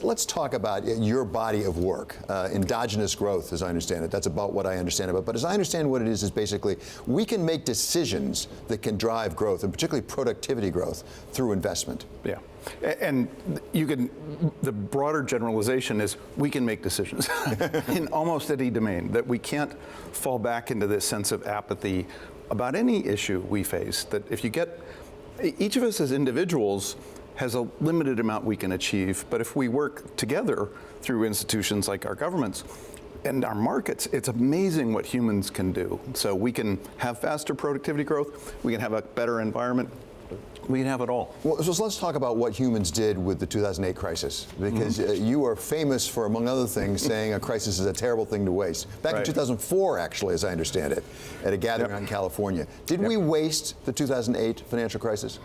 Let's talk about your body of work, endogenous growth, as I understand it. That's about what I understand about it. But as I understand what it is basically we can make decisions that can drive growth, and particularly productivity growth, through investment. Yeah. And the broader generalization is we can make decisions in almost any domain, that we can't fall back into this sense of apathy about any issue we face, that if you get, each of us as individuals has a limited amount we can achieve, but if we work together through institutions like our governments and our markets, it's amazing what humans can do. So we can have faster productivity growth, we can have a better environment, we can have it all. Well, so let's talk about what humans did with the 2008 crisis, because you are famous for, among other things, saying a crisis is a terrible thing to waste. Back in 2004, actually, as I understand it, at a gathering out in California. Did we waste the 2008 financial crisis?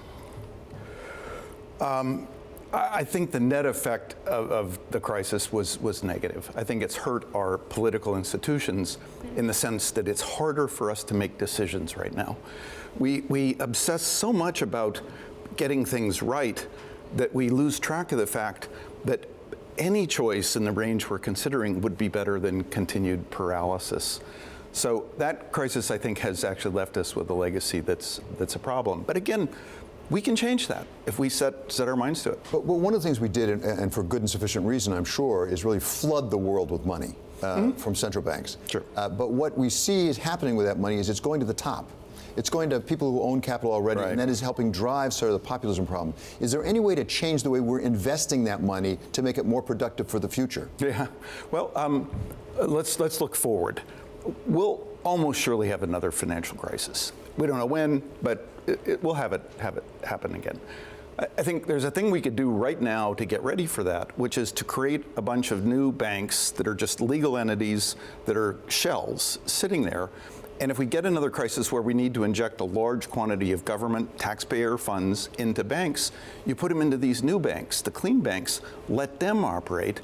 I think the net effect of the crisis was negative. I think it's hurt our political institutions in the sense that it's harder for us to make decisions right now. We obsess so much about getting things right that we lose track of the fact that any choice in the range we're considering would be better than continued paralysis. So that crisis, I think, has actually left us with a legacy that's a problem. But again, we can change that if we set our minds to it. But one of the things we did, and for good and sufficient reason, I'm sure, is really flood the world with money from central banks. Sure. But what we see is happening with that money is it's going to the top. It's going to people who own capital already, and that is helping drive sort of the populism problem. Is there any way to change the way we're investing that money to make it more productive for the future? Yeah. Well, let's look forward. We'll almost surely have another financial crisis. We don't know when, but we'll have it happen again. I think there's a thing we could do right now to get ready for that, which is to create a bunch of new banks that are just legal entities that are shells sitting there. And if we get another crisis where we need to inject a large quantity of government taxpayer funds into banks, you put them into these new banks, the clean banks, let them operate,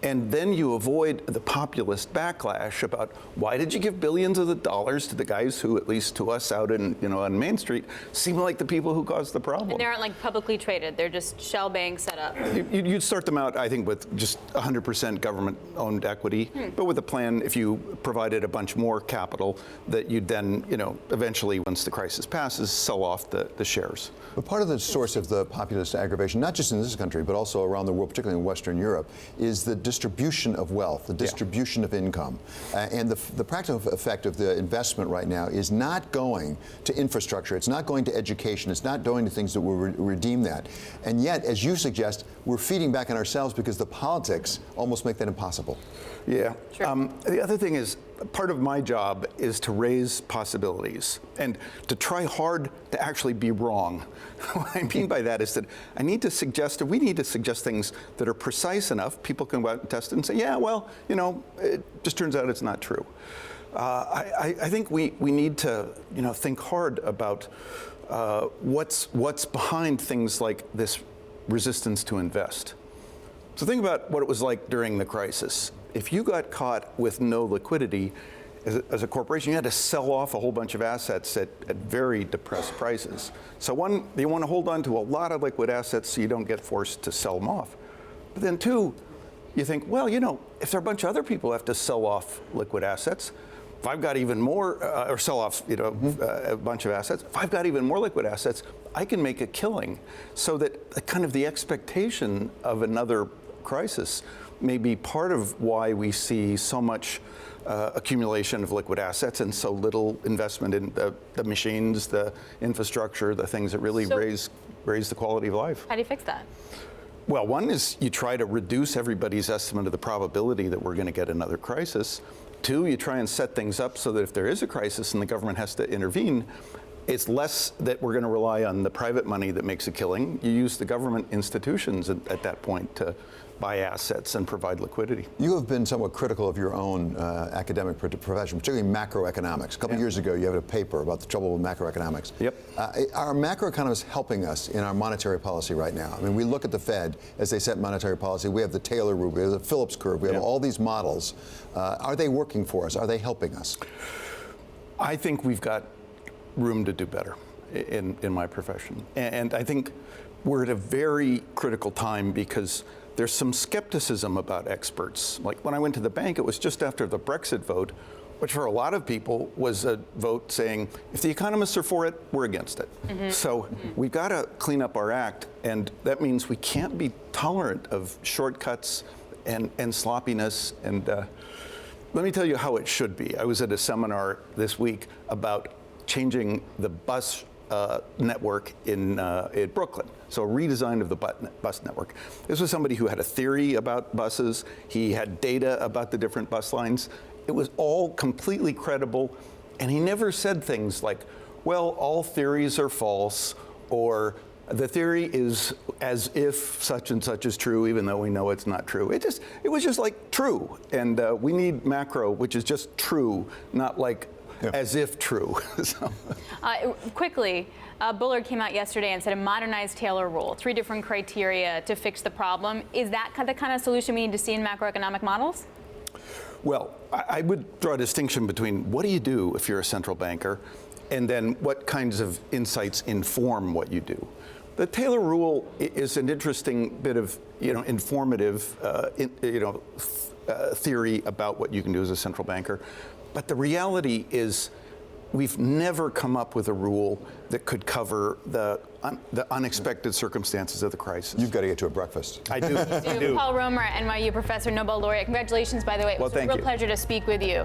and then you avoid the populist backlash about why did you give billions of the dollars to the guys who, at least to us out in, on Main Street, seem like the people who caused the problem. And they aren't like publicly traded, they're just shell banks set up. You'd start them out, I think, with just 100% government-owned equity, but with a plan, if you provided a bunch more capital, that you'd then, eventually, once the crisis passes, sell off the shares. But part of the source of the populist aggravation, not just in this country, but also around the world, particularly in Western Europe, is the distribution of wealth, the distribution of income. And the practical effect of the investment right now is not going to infrastructure, it's not going to education, it's not going to things that will redeem that. And yet, as you suggest, we're feeding back on ourselves because the politics almost make that impossible. Yeah. Sure. The other thing is, part of my job is to raise possibilities and to try hard to actually be wrong. What I mean by that is that we need to suggest things that are precise enough, people can go out and test it and say, yeah, well, it just turns out it's not true. I think we need to, think hard about what's behind things like this resistance to invest. So think about what it was like during the crisis. If you got caught with no liquidity as a corporation, you had to sell off a whole bunch of assets at very depressed prices. So one, you want to hold on to a lot of liquid assets so you don't get forced to sell them off. But then two, you think, well, if there are a bunch of other people who have to sell off liquid assets, if I've got even more, or sell off, a bunch of assets, if I've got even more liquid assets, I can make a killing. So that kind of the expectation of another crisis may be part of why we see so much accumulation of liquid assets and so little investment in the machines, the infrastructure, the things that really raise the quality of life. How do you fix that? Well, one is you try to reduce everybody's estimate of the probability that we're going to get another crisis. Two, you try and set things up so that if there is a crisis and the government has to intervene, it's less that we're going to rely on the private money that makes a killing. You use the government institutions at that point to buy assets and provide liquidity. You have been somewhat critical of your own academic profession, particularly macroeconomics. A couple years ago, you had a paper about the trouble with macroeconomics. Yep. Are macroeconomists helping us in our monetary policy right now? I mean, we look at the Fed as they set monetary policy. We have the Taylor rule, we have the Phillips curve, we have all these models. Are they working for us? Are they helping us? I think we've got room to do better in my profession. And I think we're at a very critical time because there's some skepticism about experts. Like when I went to the bank, it was just after the Brexit vote, which for a lot of people was a vote saying, if the economists are for it, we're against it. So we've got to clean up our act, and that means we can't be tolerant of shortcuts and sloppiness. And let me tell you how it should be. I was at a seminar this week about changing the bus network in Brooklyn. So a redesign of the bus network. This was somebody who had a theory about buses. He had data about the different bus lines. It was all completely credible. And he never said things like, well, all theories are false, or the theory is as if such and such is true, even though we know it's not true. It was just like true. And we need macro, which is just true, not like as if true. So. Quickly, Bullard came out yesterday and said a modernized Taylor rule, 3 different criteria to fix the problem. Is that the kind of solution we need to see in macroeconomic models? Well, I would draw a distinction between what do you do if you're a central banker, and then what kinds of insights inform what you do. The Taylor rule is an interesting bit of informative theory about what you can do as a central banker. But the reality is we've never come up with a rule that could cover the unexpected circumstances of the crisis. You've got to get to a breakfast. I do. I do. Paul Romer, NYU professor, Nobel Laureate. Congratulations, by the way. It was a real pleasure to speak with you.